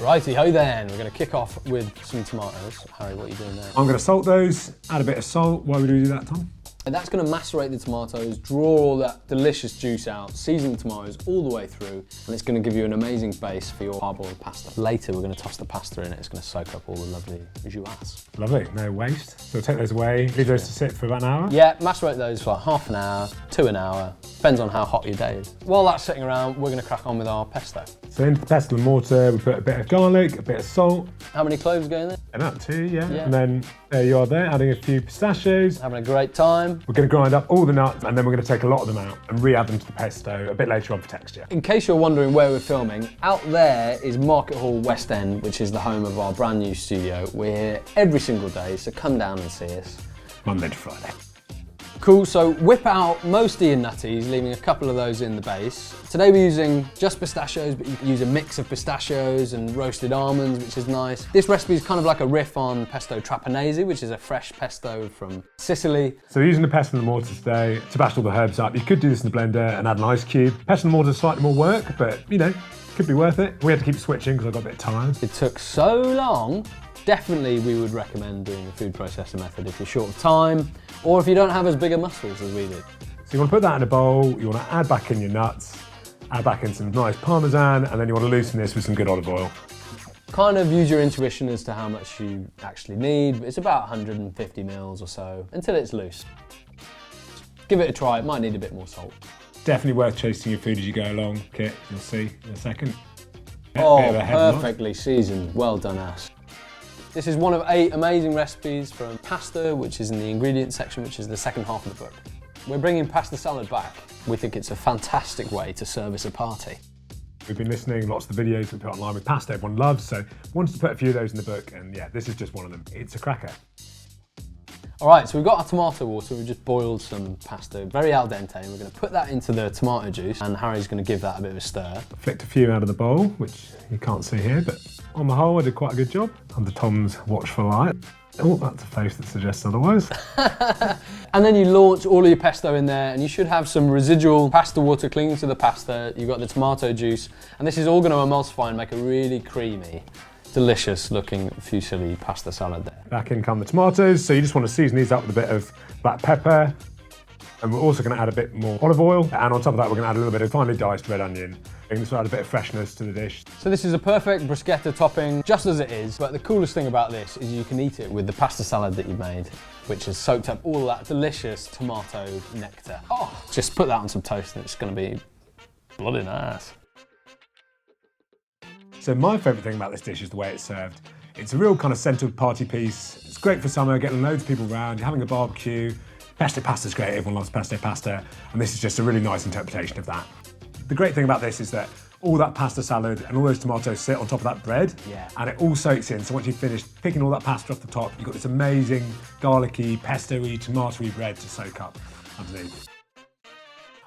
Righty-ho then, we're going to kick off with some tomatoes. Harry, what are you doing there? I'm going to salt those, add a bit of salt. Why would we do that, Tom? And that's going to macerate the tomatoes, draw all that delicious juice out, season the tomatoes all the way through, and it's going to give you an amazing base for your hard-boiled pasta. Later, we're going to toss the pasta in it. It's going to soak up all the lovely jus. Lovely, no waste. So we'll take those away, leave those to sit for about an hour? Yeah, macerate those for like half an hour to an hour. Depends on how hot your day is. While that's sitting around, we're going to crack on with our pesto. So into the pestle and mortar, we put a bit of garlic, a bit of salt. How many cloves go in there? About 2, yeah. And then there you are there, adding a few pistachios. Having a great time. We're going to grind up all the nuts and then we're going to take a lot of them out and re-add them to the pesto a bit later on for texture. In case you're wondering where we're filming, out there is Market Hall West End, which is the home of our brand new studio. We're here every single day, so come down and see us. Monday to Friday. Cool, so whip out most of your nutties, leaving a couple of those in the base. Today we're using just pistachios, but you can use a mix of pistachios and roasted almonds, which is nice. This recipe is kind of like a riff on pesto trapanese, which is a fresh pesto from Sicily. So we're using the pestle and the mortar today to bash all the herbs up. You could do this in the blender and add an ice cube. Pestle and mortar is slightly more work, but you know, could be worth it. We had to keep switching because I got a bit tired. It took so long. Definitely we would recommend doing the food processor method if you're short of time, or if you don't have as big a muscles as we did. So you want to put that in a bowl, you want to add back in your nuts, add back in some nice parmesan, and then you want to loosen this with some good olive oil. Kind of use your intuition as to how much you actually need. It's about 150 mils or so, until it's loose. Give it a try, it might need a bit more salt. Definitely worth tasting your food as you go along, Kit, you'll see in a second. Oh, perfectly seasoned, well done Ash. This is one of 8 amazing recipes from pasta, which is in the ingredients section, which is the second half of the book. We're bringing pasta salad back. We think it's a fantastic way to service a party. We've been listening, lots of the videos we put online with pasta everyone loves, so wanted to put a few of those in the book, and yeah, this is just one of them. It's a cracker. All right, so we've got our tomato water. We've just boiled some pasta, very al dente, and we're going to put that into the tomato juice, and Harry's going to give that a bit of a stir. Flicked a few out of the bowl, which you can't see here, but on the whole, I did quite a good job under Tom's watchful eye. Oh, that's a face that suggests otherwise. And then you launch all of your pesto in there, and you should have some residual pasta water clinging to the pasta. You've got the tomato juice, and this is all going to emulsify and make a really creamy, delicious looking fusilli pasta salad there. Back in come the tomatoes, so you just want to season these up with a bit of black pepper, and we're also going to add a bit more olive oil, and on top of that we're going to add a little bit of finely diced red onion. This will add a bit of freshness to the dish. So this is a perfect bruschetta topping, just as it is, but the coolest thing about this is you can eat it with the pasta salad that you made, which has soaked up all that delicious tomato nectar. Oh, just put that on some toast and it's going to be bloody nice. So my favourite thing about this dish is the way it's served. It's a real kind of central party piece. It's great for summer, getting loads of people around, you're having a barbecue. Pesto pasta's great, everyone loves pesto pasta, and this is just a really nice interpretation of that. The great thing about this is that all that pasta salad and all those tomatoes sit on top of that bread, and it all soaks in. So once you've finished picking all that pasta off the top, you've got this amazing garlicky, pesto-y, tomatoey bread to soak up underneath.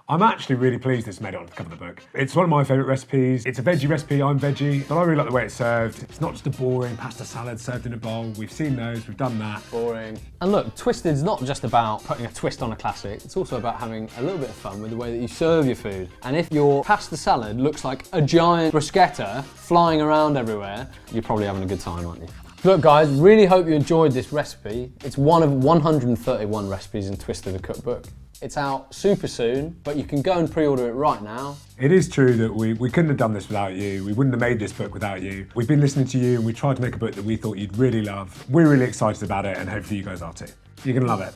I'm actually really pleased this made it on the cover of the book. It's one of my favourite recipes. It's a veggie recipe, I'm veggie, but I really like the way it's served. It's not just a boring pasta salad served in a bowl. We've seen those, we've done that. Boring. And look, Twisted's not just about putting a twist on a classic, it's also about having a little bit of fun with the way that you serve your food. And if your pasta salad looks like a giant bruschetta flying around everywhere, you're probably having a good time, aren't you? Look guys, really hope you enjoyed this recipe. It's one of 131 recipes in Twisted the Cookbook. It's out super soon, but you can go and pre-order it right now. It is true that we couldn't have done this without you. We wouldn't have made this book without you. We've been listening to you and we tried to make a book that we thought you'd really love. We're really excited about it and hopefully you guys are too. You're gonna love it.